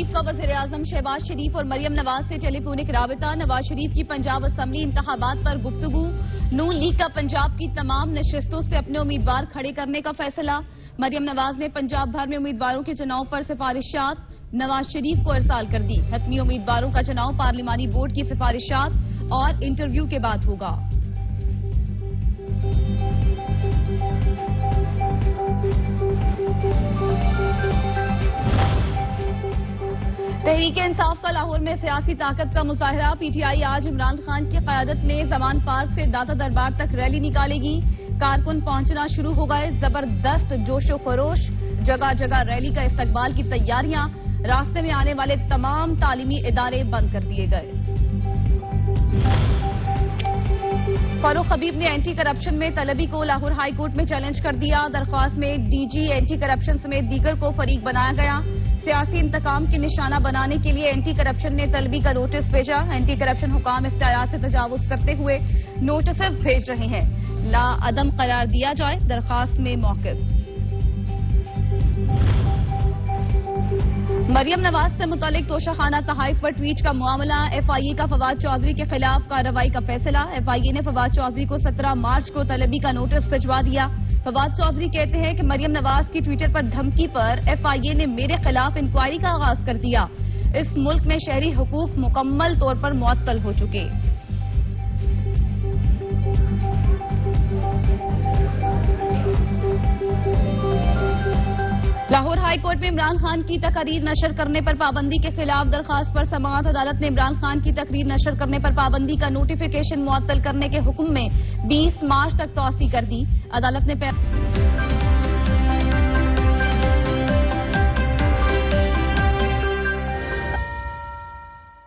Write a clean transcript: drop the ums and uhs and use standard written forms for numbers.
روز کا وزیر اعظم شہباز شریف اور مریم نواز سے ٹیلی فونک رابطہ. نواز شریف کی پنجاب اسمبلی انتخابات پر گفتگو. نون لیگ کا پنجاب کی تمام نشستوں سے اپنے امیدوار کھڑے کرنے کا فیصلہ. مریم نواز نے پنجاب بھر میں امیدواروں کے چناؤ پر سفارشات نواز شریف کو ارسال کر دی. حتمی امیدواروں کا چناؤ پارلیمانی بورڈ کی سفارشات اور انٹرویو کے بعد ہوگا. تحریک انصاف کا لاہور میں سیاسی طاقت کا مظاہرہ. پی ٹی آئی آج عمران خان کی قیادت میں زمان پارک سے داتا دربار تک ریلی نکالے گی. کارکن پہنچنا شروع ہو گئے. زبردست جوش و خروش. جگہ جگہ ریلی کا استقبال کی تیاریاں. راستے میں آنے والے تمام تعلیمی ادارے بند کر دیے گئے. فاروق حبیب نے اینٹی کرپشن میں طلبی کو لاہور ہائی کورٹ میں چیلنج کر دیا. درخواست میں ڈی جی اینٹی کرپشن سمیت دیگر کو فریق بنایا گیا. سیاسی انتقام کے نشانہ بنانے کے لیے اینٹی کرپشن نے طلبی کا نوٹس بھیجا. اینٹی کرپشن حکام اختیارات سے تجاوز کرتے ہوئے نوٹسز بھیج رہے ہیں. لا عدم قرار دیا جائے. درخواست میں موقف. مریم نواز سے متعلق توشہ خانہ تحائف پر ٹویٹ کا معاملہ. ایف آئی اے کا فواد چودھری کے خلاف کارروائی کا فیصلہ. ایف آئی اے نے فواد چودھری کو 17 مارچ کو طلبی کا نوٹس بھجوا دیا. فواد چودھری کہتے ہیں کہ مریم نواز کی ٹویٹر پر دھمکی پر ایف آئی اے نے میرے خلاف انکوائری کا آغاز کر دیا. اس ملک میں شہری حقوق مکمل طور پر معطل ہو چکے. لاہور ہائی کورٹ میں عمران خان کی تقریر نشر کرنے پر پابندی کے خلاف درخواست پر سماعت. عدالت نے عمران خان کی تقریر نشر کرنے پر پابندی کا نوٹیفیکیشن معطل کرنے کے حکم میں 20 مارچ تک توسیع کر دی. عدالت نے